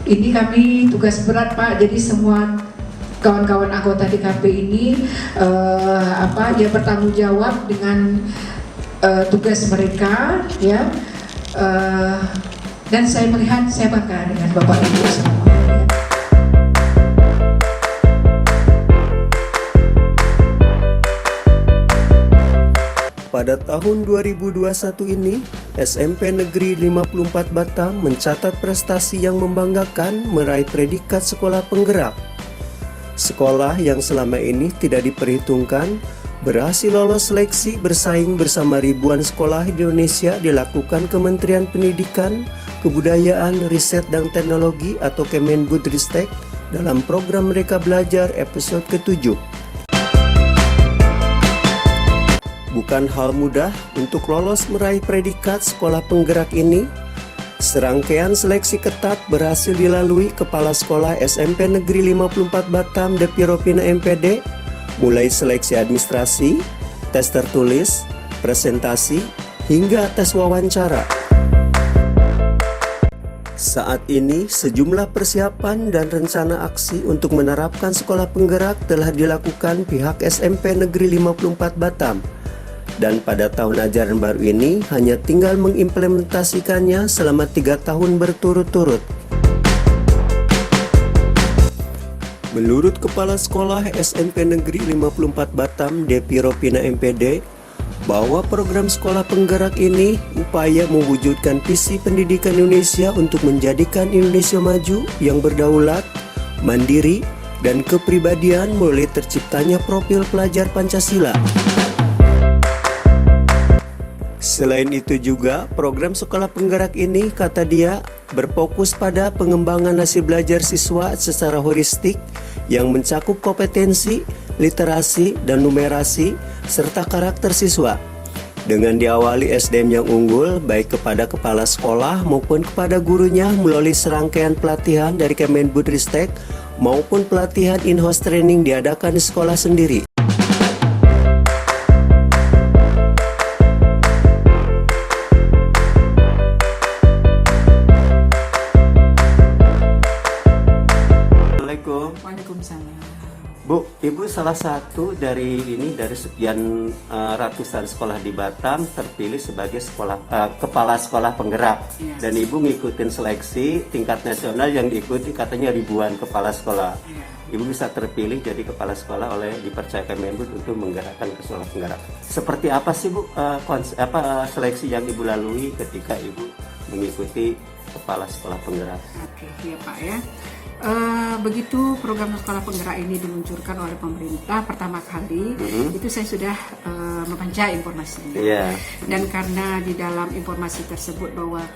Ini kami tugas berat Pak, jadi semua kawan-kawan anggota DKP ini dia bertanggung jawab dengan tugas mereka ya, dan saya melihat saya bangga dengan Bapak Ibu semua. Pada tahun 2021 ini, SMP Negeri 54 Batam mencatat prestasi yang membanggakan meraih predikat sekolah penggerak. Sekolah yang selama ini tidak diperhitungkan berhasil lolos seleksi bersaing bersama ribuan sekolah di Indonesia dilakukan Kementerian Pendidikan, Kebudayaan, Riset dan Teknologi atau Kemendikbudristek dalam program Merdeka Belajar episode ke-7. Bukan hal mudah untuk lolos meraih predikat sekolah penggerak ini. Serangkaian seleksi ketat berhasil dilalui Kepala Sekolah SMP Negeri 54 Batam Depi Ropina MPD, mulai seleksi administrasi, tes tertulis, presentasi, hingga tes wawancara. Saat ini, sejumlah persiapan dan rencana aksi untuk menerapkan sekolah penggerak telah dilakukan pihak SMP Negeri 54 Batam. Dan pada tahun ajaran baru ini hanya tinggal mengimplementasikannya selama 3 tahun berturut-turut. Menurut Kepala Sekolah SMP Negeri 54 Batam Depi Ropina MPD, bahwa program sekolah penggerak ini upaya mewujudkan visi pendidikan Indonesia untuk menjadikan Indonesia maju yang berdaulat, mandiri, dan kepribadian melalui terciptanya profil pelajar Pancasila. Selain itu juga, program sekolah penggerak ini, kata dia, berfokus pada pengembangan hasil belajar siswa secara holistik yang mencakup kompetensi, literasi, dan numerasi, serta karakter siswa. Dengan diawali SDM yang unggul, baik kepada kepala sekolah maupun kepada gurunya melalui serangkaian pelatihan dari Kemendikbudristek maupun pelatihan in-house training diadakan di sekolah sendiri. Waalaikumsalam. Bu, Ibu salah satu dari sekian ratusan sekolah di Batam terpilih sebagai kepala sekolah penggerak. Yes. Dan Ibu ngikutin seleksi tingkat nasional yang diikuti katanya ribuan kepala sekolah. Ibu bisa terpilih jadi kepala sekolah dipercaya Kemendikbud untuk menggerakkan ke sekolah penggerak. Seperti apa sih Bu seleksi yang Ibu lalui ketika Ibu mengikuti kepala sekolah penggerak? Oke, ya Pak ya. Begitu program sekolah penggerak ini diluncurkan oleh pemerintah pertama kali, itu saya sudah membaca informasinya. Dan karena di dalam informasi tersebut bahwa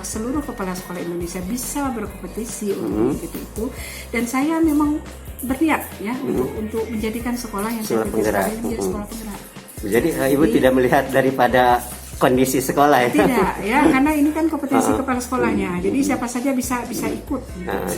seluruh kepala sekolah Indonesia bisa berkompetisi untuk itu, dan saya memang berniat ya untuk menjadikan sekolah yang saya pilih menjadi sekolah penggerak. Jadi Ibu tidak melihat daripada kondisi sekolah ya? Tidak ya, karena ini kan kompetensi kepala sekolahnya, jadi siapa saja bisa ikut.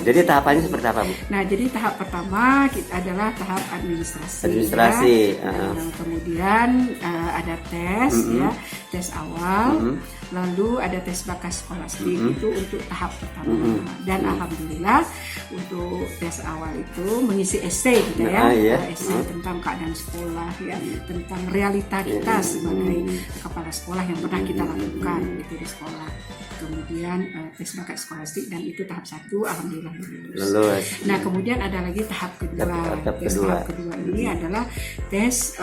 Jadi tahapannya seperti apa Bu? Nah, jadi tahap pertama adalah tahap administrasi. Ya. Kemudian ada tes ya, tes awal, lalu ada tes bakat skolastik itu untuk tahap pertama. Dan alhamdulillah untuk tes awal itu mengisi esai gitu esai tentang keadaan sekolah ya, tentang realita kita sebagai kepala sekolah yang pernah kita lakukan itu di sekolah. Kemudian tes bakat skolastik, dan itu tahap 1 alhamdulillah lulus. Nah, kemudian ada lagi tahap kedua. Tahap kedua ini adalah tes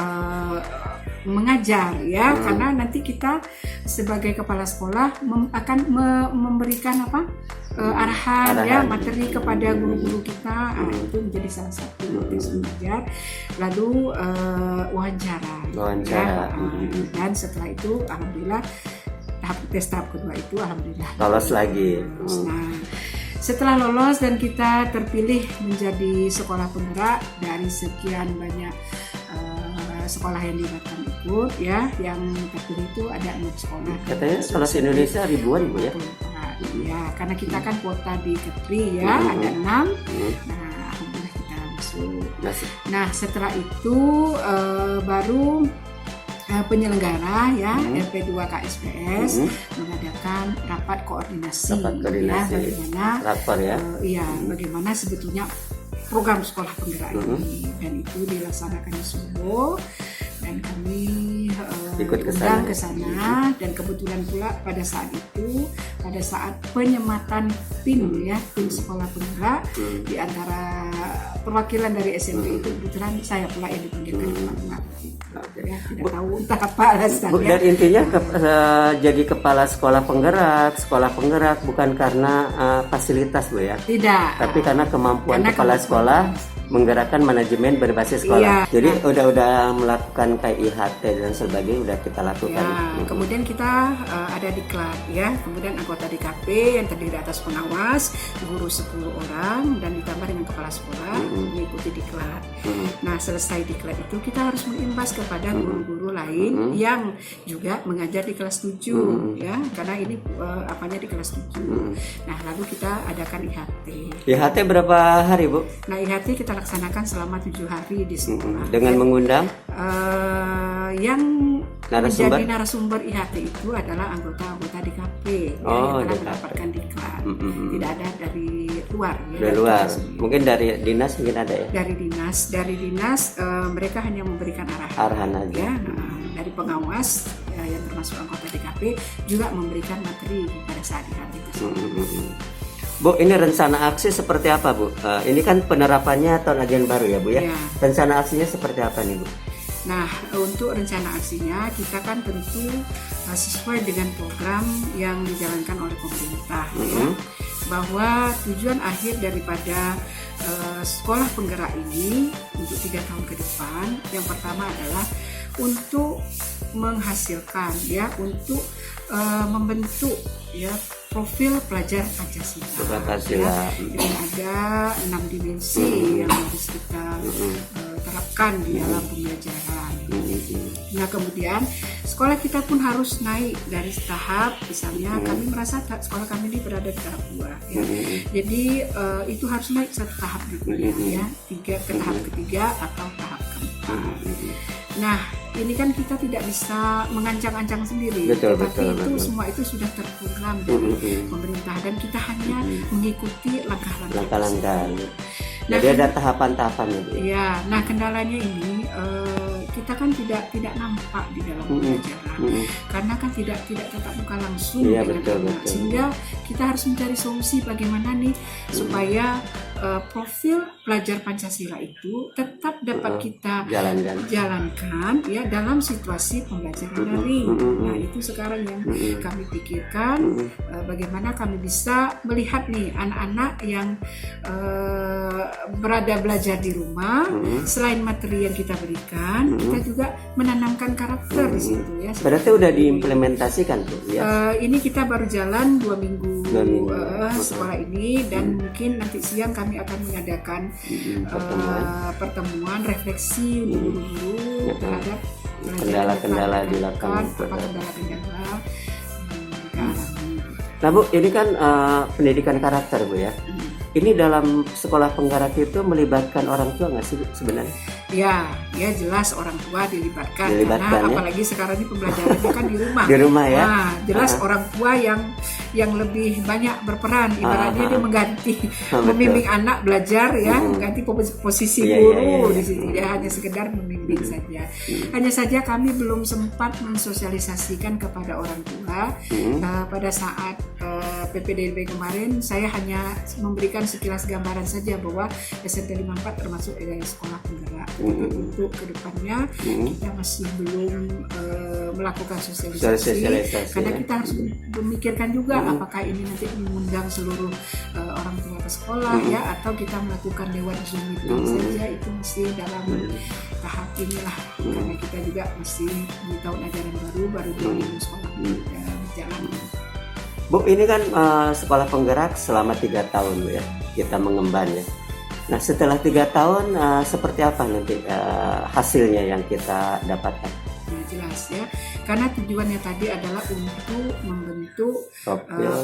mengajar ya, karena nanti kita sebagai kepala sekolah akan memberikan arahan ya, materi kepada guru-guru kita. Itu menjadi salah satu tes mengajar. Lalu wawancara. Ya, dan setelah itu alhamdulillah tahap kedua itu alhamdulillah lolos lagi. Nah, setelah lolos dan kita terpilih menjadi sekolah penggerak dari sekian banyak sekolah yang di Batam ikut ya, yang terpilih itu ada 6 sekolah. Katanya sekolah di Indonesia ribuan Bu ya? Ya, karena kita kan kuota di Kepri ya, ada 6. Nah, alhamdulillah kita masuk. Nah, setelah itu baru penyelenggara ya RP2 KSPS mengadakan rapat koordinasi, ya bagaimana rapor ya. Bagaimana sebetulnya program sekolah penggerak ini, dan itu dilaksanakan di Solo, dan kami ikut ke sana, dan kebetulan pula pada saat penyematan tim sekolah penggerak di antara perwakilan dari SMP itu kebetulan saya pula yang dipanggilkan ke Pak. Ya, tidak tahu entah apa alasannya. Dan intinya jadi kepala sekolah penggerak bukan karena fasilitas Bu ya. Tidak. Tapi karena kemampuan kepala sekolah menggerakkan manajemen berbasis sekolah. Jadi udah melakukan kayak IHT dan sebagainya udah kita lakukan. Ya, kemudian kita ada diklat ya, kemudian anggota DKP yang terdiri atas pengawas, guru 10 orang dan ditambah dengan kepala sekolah mengikuti diklat. Nah, selesai diklat itu kita harus mengimbas kepada guru-guru lain yang juga mengajar di kelas 7 ya, karena ini apanya di kelas 7. Nah, lalu kita adakan IHT. IHT berapa hari Bu? Nah, IHT kita laksanakan selama 7 hari di sekolah. Dengan mengundang yang narasumber? menjadi narasumber IHT itu adalah anggota-anggota DKP yang telah mendapatkan diklat. Tidak ada dari luar. Dari luar. Mungkin dari dinas mungkin ada ya? Dari dinas mereka hanya memberikan arahan aja. Ya, dari pengawas yang termasuk anggota DKP juga memberikan materi pada saat IHT tersebut. Bu, ini rencana aksi seperti apa Bu? Ini kan penerapannya tahun ajaran baru ya Bu ya? Rencana aksinya seperti apa nih Bu? Nah, untuk rencana aksinya kita kan tentu sesuai dengan program yang dijalankan oleh pemerintah ya, bahwa tujuan akhir daripada sekolah penggerak ini untuk 3 tahun ke depan yang pertama adalah untuk menghasilkan ya, untuk membentuk ya profil pelajar Pancasila. Ya, yang ada 6 dimensi yang harus kita terapkan di dalam pembelajaran. Nah, kemudian sekolah kita pun harus naik dari tahap, misalnya kami merasa sekolah kami ini berada di tahap 2 ya. Jadi itu harus naik satu tahap berikutnya ya, ke tahap ketiga atau tahap keempat. Nah, ini kan kita tidak bisa mengancang-ancang sendiri, tapi semua itu sudah terprogram dari pemerintah dan kita hanya mengikuti langkah-langkah. Nah, jadi ada tahapan-tahapan itu. Ya, nah kendalanya ini kita kan tidak nampak di dalam pembelajaran karena kan tidak tatap muka langsung dengan anak, sehingga kita harus mencari solusi bagaimana nih supaya profil pelajar Pancasila itu tetap dapat kita jalankan ya dalam situasi pembelajaran daring. Nah, itu sekarang yang kami pikirkan, bagaimana kami bisa melihat nih anak-anak yang berada belajar di rumah, selain materi yang kita berikan, kita juga menanamkan karakter di situ ya. Berarti udah diimplementasikan tuh ya? Ini kita baru jalan 2 minggu sekolah ini, dan mungkin nanti siang kami akan mengadakan pertemuan refleksi guru-guru terhadap kendala-kendala di lapangan. Kendala-kendala. Nah Bu, ini kan pendidikan karakter Bu ya. Ini dalam sekolah penggerak itu melibatkan orang tua nggak sih sebenarnya? Ya jelas orang tua dilibatkan karena ya? Apalagi sekarang ini pembelajarannya kan di rumah. Di rumah ya. Nah, jelas orang tua yang lebih banyak berperan, ibaratnya dia mengganti membimbing anak belajar ya, mengganti posisi guru di sini ya, hanya sekedar membimbing saja. Hanya saja kami belum sempat mensosialisasikan kepada orang tua. Pada saat PPDB kemarin saya hanya memberikan sekilas gambaran saja bahwa SMP 54 termasuk dari sekolah penggerak. Untuk kedepannya kita masih belum melakukan sosialisasi karena kita harus memikirkan juga apakah ini nanti mengundang seluruh orang tua ke sekolah ya, atau kita melakukan lewat Zoom meeting saja. Itu masih dalam tahap inilah, karena kita juga masih di tahun ajaran baru 2 minggu sekolah berjalan. Bu, ini kan sekolah penggerak selama 3 tahun Bu ya, kita mengemban ya. Nah, setelah 3 tahun seperti apa nanti hasilnya yang kita dapatkan? Nah, jelas ya, karena tujuannya tadi adalah untuk membentuk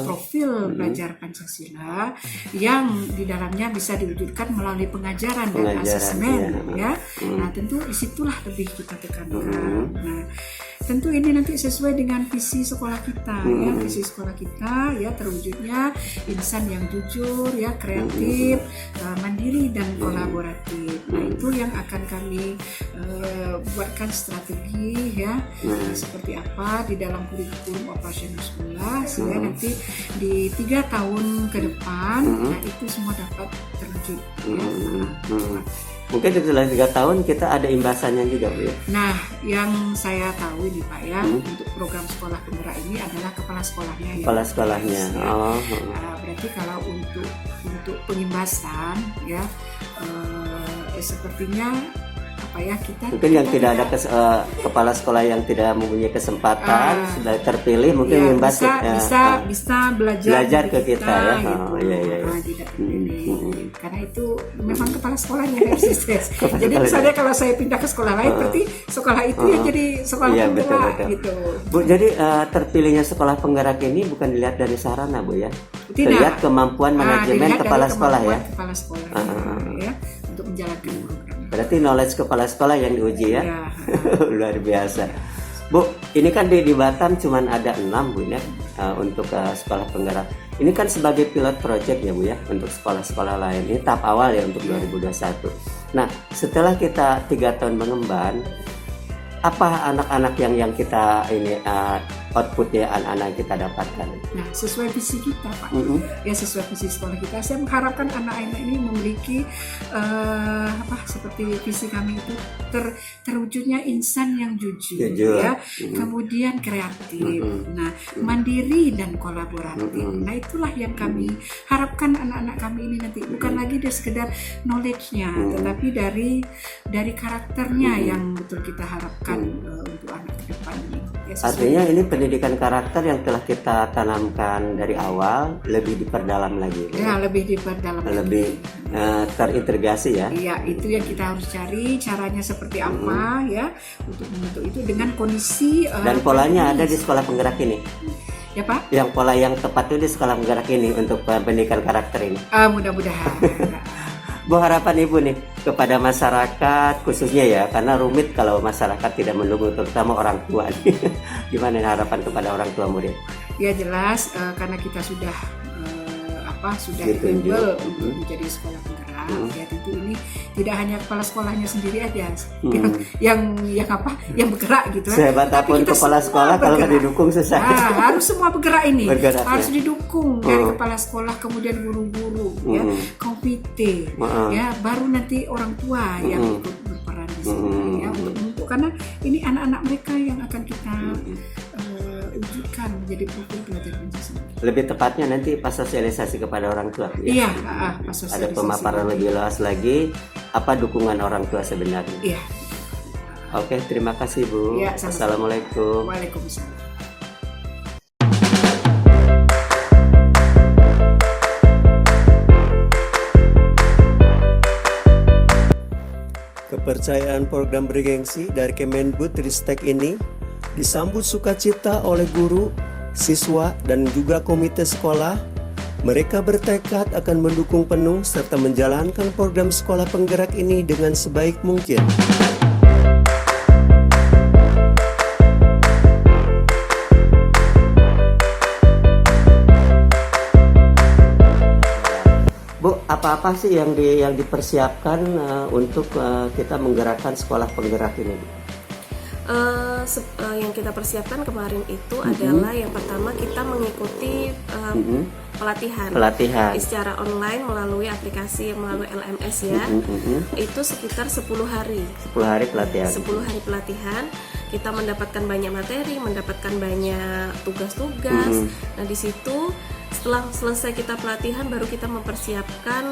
profil pelajar Pancasila yang di dalamnya bisa diwujudkan melalui pengajaran dan asesmen ya. Nah tentu disitulah lebih kita tekankan. Nah tentu ini nanti sesuai dengan visi sekolah kita ya, visi sekolah kita ya, terwujudnya insan yang jujur ya, kreatif, mandiri dan kolaboratif. Nah itu yang akan kami buatkan strategi ya, seperti apa di dalam kurikulum operasional sekolah sehingga nanti di 3 tahun ke depan nah itu semua dapat terwujud ya. Mungkin setelah 3 tahun kita ada imbasannya juga, Bu ya. Nah, yang saya tahu ini Pak ya, untuk program sekolah penggerak ini adalah kepala sekolahnya ya. Kepala sekolahnya. Ya. Berarti kalau untuk pengimbasan ya, sepertinya apa ya mungkin yang tidak ada kepala sekolah yang tidak mempunyai kesempatan sudah terpilih mungkin ya, imbas bisa belajar ke kita ya. Tidak karena itu memang kepala sekolahnya yang harus sukses. Jadi misalnya kalau saya pindah ke sekolah lain berarti sekolah itu yang jadi sekolah penggerak gitu. Bu, jadi terpilihnya sekolah penggerak ini bukan dilihat dari sarana, Bu ya. Dilihat kemampuan manajemen kepala sekolah ya. Kepala sekolah ya untuk menjalankan program. Berarti knowledge kepala sekolah yang diuji ya. Luar biasa. Bu, ini kan di Batam cuma ada 6 Bu ya untuk sekolah penggerak. Ini kan sebagai pilot project ya Bu ya untuk sekolah-sekolah lain. Ini tahap awal ya untuk 2021. Nah, setelah kita 3 tahun mengemban, apa anak-anak yang kita ini outputnya anak-anak yang kita dapatkan? Nah, sesuai visi kita Pak, ya sesuai visi sekolah kita. Saya mengharapkan anak-anak ini memiliki seperti visi kami itu terwujudnya insan yang jujur. Ya, kemudian kreatif, nah mandiri dan kolaboratif. Nah itulah yang kami harapkan anak-anak kami ini nanti bukan lagi dari sekedar knowledge-nya, tetapi dari karakternya yang betul kita harapkan untuk anak ke depan ini. Ya, artinya ini pendidikan karakter yang telah kita tanamkan dari awal lebih diperdalam lagi. Ya, lebih diperdalam. Lebih terintegrasi ya. Iya, itu yang kita harus cari caranya seperti apa ya untuk membentuk itu dengan kondisi dan polanya ada di sekolah penggerak ini. Ya Pak? Yang pola yang tepat itu di sekolah penggerak ini untuk pendidikan karakter ini. Mudah-mudahan. Bu, harapan Ibu nih kepada masyarakat khususnya ya, karena rumit kalau masyarakat tidak mendukung, terutama orang tua nih. Gimana harapan kepada orang tua murid? Ya jelas karena kita sudah ditunjuk untuk menjadi sekolah penggerak. Ya tentu ini tidak hanya kepala sekolahnya sendiri aja yang bergerak gitu. Sehebat apapun kepala sekolah kalau nggak didukung susah. Harus semua bergerak ini. Harus ya. didukung dari kepala sekolah, kemudian guru-guru, ya, komite, ya, baru nanti orang tua yang ikut berperan di sini ya untuk karena ini anak-anak mereka yang akan kita wujudkan menjadi profil pelajar Pancasila. Lebih tepatnya nanti pas sosialisasi kepada orang tua. Iya, pas sosialisasi. Ada pemaparan lebih luas lagi apa dukungan orang tua sebenarnya. Iya. Oke, terima kasih Bu. Ya, Assalamualaikum. Waalaikumsalam. Kepercayaan program bergengsi dari Kemendikbudristek ini disambut sukacita oleh guru, siswa, dan juga komite sekolah. Mereka bertekad akan mendukung penuh serta menjalankan program sekolah penggerak ini dengan sebaik mungkin. Bu, apa-apa sih yang dipersiapkan untuk kita menggerakkan sekolah penggerak ini? Yang kita persiapkan kemarin itu adalah yang pertama kita mengikuti pelatihan secara online melalui aplikasi melalui LMS ya. Itu sekitar 10 hari. 10 hari pelatihan. 10 hari pelatihan. Kita mendapatkan banyak materi, mendapatkan banyak tugas-tugas. Nah, di situ setelah selesai kita pelatihan baru kita mempersiapkan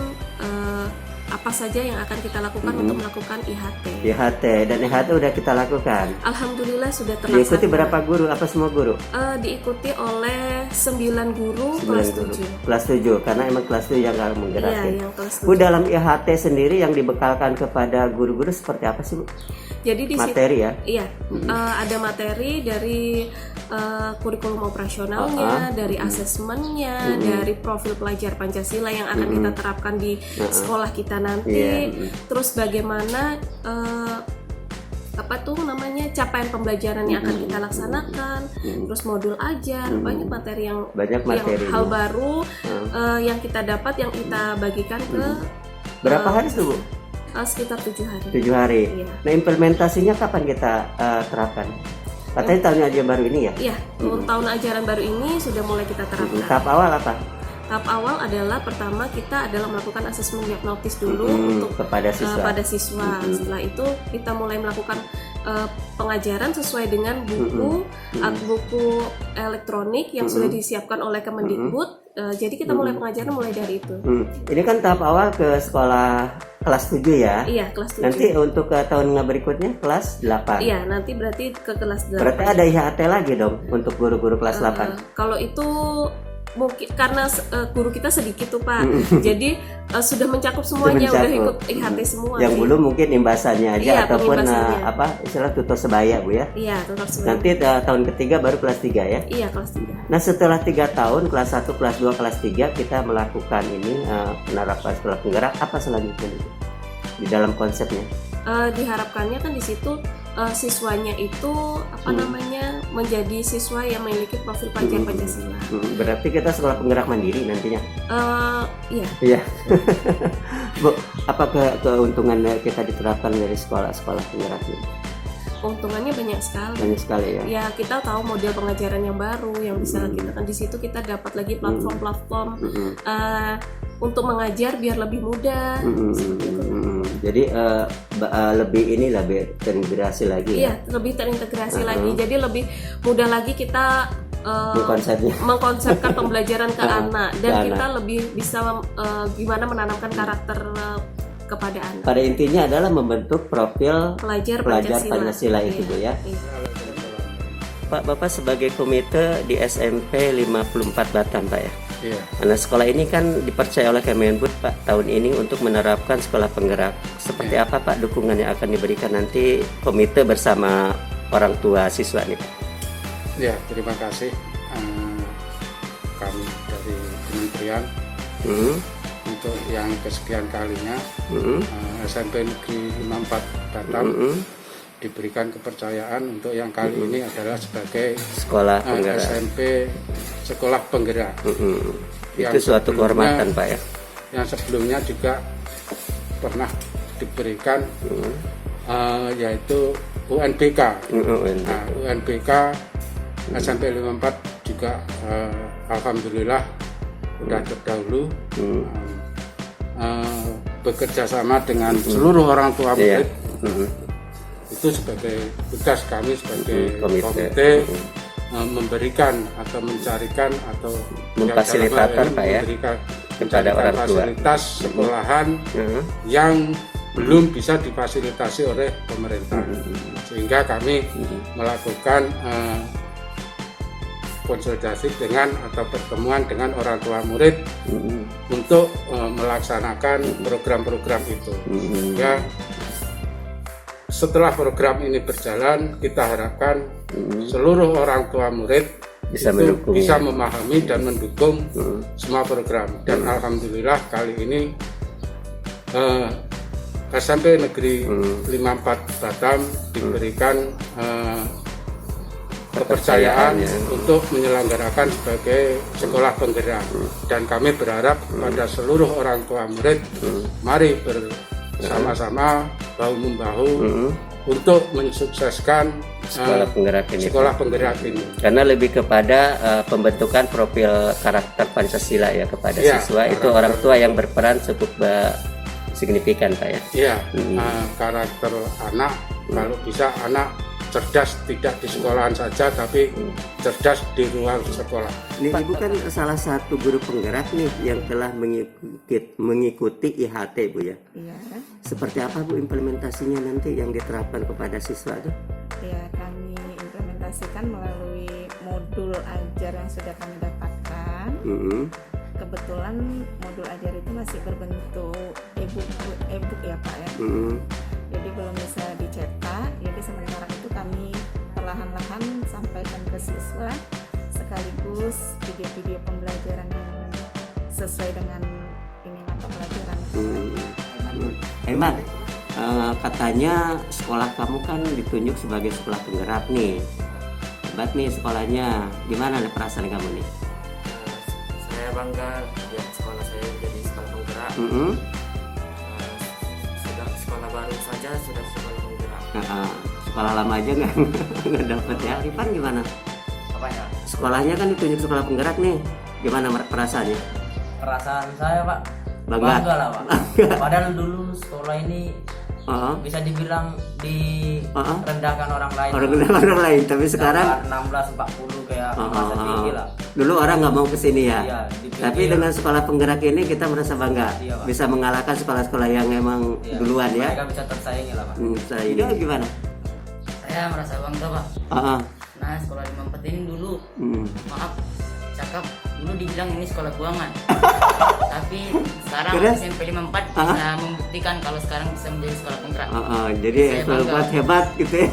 apa saja yang akan kita lakukan untuk melakukan IHT. IHT dan IHT udah kita lakukan. Alhamdulillah sudah terlaksana. Diikuti berapa guru? Apa semua guru? Diikuti oleh 9 guru 9 kelas guru. 7. Kelas 7 karena emang kelas 7 yang akan menggerak. Iya, Ya. yang kelas Bu, 7. dalam IHT sendiri yang dibekalkan kepada guru-guru seperti apa sih, Bu? Jadi di Materi ya? Iya, ada materi dari kurikulum operasionalnya, dari asesmennya, dari profil pelajar Pancasila yang akan kita terapkan di sekolah kita nanti. Terus bagaimana apa tuh namanya capaian pembelajaran yang akan kita laksanakan, terus modul ajar, banyak materi yang hal baru yang kita dapat, yang kita bagikan ke Berapa hari tuh, Bu? sekitar 7 hari. 7 hari. Iya. Nah, implementasinya kapan kita terapkan? Katanya tahun ajaran baru ini ya? Iya, tahun ajaran baru ini sudah mulai kita terapkan. Tahap awal apa? Tahap awal adalah pertama kita adalah melakukan asesmen diagnostis dulu untuk kepada siswa. pada siswa. Setelah itu kita mulai melakukan pengajaran sesuai dengan buku elektronik yang sudah disiapkan oleh Kemendikbud. Jadi kita mulai pengajaran mulai dari itu. Ini kan tahap awal ke sekolah kelas 7 ya? Iya, kelas 7. Nanti untuk tahun berikutnya kelas 8. Iya, nanti berarti ke kelas 8. Berarti ada IHT lagi dong untuk guru-guru kelas 8. Kalau itu mungkin karena guru kita sedikit tuh Pak, jadi sudah mencakup semuanya, udah ikut IHT semua. Yang sih. belum mungkin imbasannya aja, Iya, ataupun pengimbasannya. istilah tutor sebaya, Bu ya. Iya, tutor sebaya. Nanti tahun ketiga baru kelas 3 ya. Iya, kelas 3. Nah, setelah 3 tahun kelas 1, kelas 2, kelas 3 kita melakukan ini penerapan sekolah penggerak, apa selanjutnya di dalam konsepnya? Diharapkannya kan di situ siswanya itu namanya menjadi siswa yang memiliki profil pelajar Pancasila. Berarti kita sekolah penggerak mandiri nantinya. Iya. Iya. Bu, apa keuntungan kita diterapkan dari sekolah-sekolah penggerak ini? Keuntungannya banyak sekali. Banyak sekali ya. Ya, kita tahu model pengajaran yang baru yang bisa kita kan di situ kita dapat lagi platform-platform untuk mengajar biar lebih mudah. Seperti itu. Jadi lebih terintegrasi lagi Iya, lebih terintegrasi lagi. Jadi lebih mudah lagi kita mengkonsepkan pembelajaran ke anak, dan kita lebih bisa gimana menanamkan karakter kepada anak. Pada intinya adalah membentuk profil pelajar Pancasila itu, Bu ya. Iya. Pak, Bapak sebagai komite di SMP 54 Batam, Pak ya. Iya. Nah, sekolah ini kan dipercaya oleh Kemendikbud Pak tahun ini untuk menerapkan sekolah penggerak. Seperti apa Pak dukungan yang akan diberikan nanti komite bersama orang tua siswa nih Pak? Ya, terima kasih kami dari Kementerian untuk yang kesekian kalinya SMP Negeri 54 Batam diberikan kepercayaan untuk yang kali ini adalah sebagai sekolah penggerak. SMP Sekolah Penggerak. Itu suatu kehormatan Pak ya. Yang sebelumnya juga pernah diberikan yaitu UNBK. Nah, UNBK SMP 54 juga alhamdulillah sudah terdahulu bekerja sama dengan seluruh orang tua murid. Itu sebagai tugas kami sebagai komite memberikan atau mencarikan atau memfasilitakan Pak ya kepada orang tua fasilitas sekolahan yang belum bisa difasilitasi oleh pemerintah, sehingga kami melakukan konsultasi dengan atau pertemuan dengan orang tua murid untuk melaksanakan program-program itu. Ya, setelah program ini berjalan, kita harapkan seluruh orang tua murid bisa memahami dan mendukung semua program. Dan alhamdulillah kali ini SMP Negeri 54 Batam diberikan kepercayaan untuk menyelenggarakan sebagai sekolah penggerak. Dan kami berharap pada seluruh orang tua murid, mari bersama-sama bahu-membahu untuk mensukseskan sekolah penggerak ini. Karena lebih kepada pembentukan profil karakter Pancasila ya kepada siswa. Itu orang tua yang berperan cukup signifikan Pak ya. Iya, karakter anak kalau bisa anak cerdas tidak di sekolahan saja, tapi cerdas di luar sekolah. Nih Ibu kan salah satu guru penggerak nih yang telah mengikuti IHT Bu ya. Iya, Seperti apa Bu implementasinya nanti yang diterapkan kepada siswa tuh? ya kami implementasikan melalui modul ajar yang sudah kami dapatkan. Kebetulan modul ajar itu masih berbentuk e-book ya Pak ya. Jadi belum bisa dicetak. Jadi sementara itu kami perlahan-lahan sampaikan ke siswa sekaligus video-video pembelajaran yang sesuai dengan ini mata pelajaran. Aiman, katanya sekolah kamu kan ditunjuk sebagai sekolah penggerak nih. Hebat nih sekolahnya. Gimana nih perasaan kamu nih? Saya bangga lihat sekolah saya jadi sekolah penggerak. Sudah sekolah baru saja sudah sekolah penggerak. Sekolah lama aja nggak dapet ya. Rifan gimana? Apa ya? Sekolahnya kan ditunjuk sekolah penggerak nih. Gimana perasaannya? Perasaan saya Pak Bangga lah Pak. Padahal dulu sekolah ini bisa dibilang direndahkan orang lain. Orang lain, tapi sekarang 16-40 kayak masa tinggi lah. dulu orang nggak mau kesini ya. Iya, Tapi dengan sekolah penggerak ini kita merasa bangga, Iya, Pak. bisa mengalahkan sekolah-sekolah yang emang Iya, duluan ya. Mereka bisa tersaingi lah Pak. Ini gimana? Saya merasa bangga Pak. Nah sekolah di Mampet ini dulu maaf cakap dulu dibilang ini sekolah buangan. Tapi sekarang SMP 54 bisa membuktikan kalau sekarang bisa menjadi sekolah penggerak. Jadi Saya sekolah bangga. hebat gitu ya.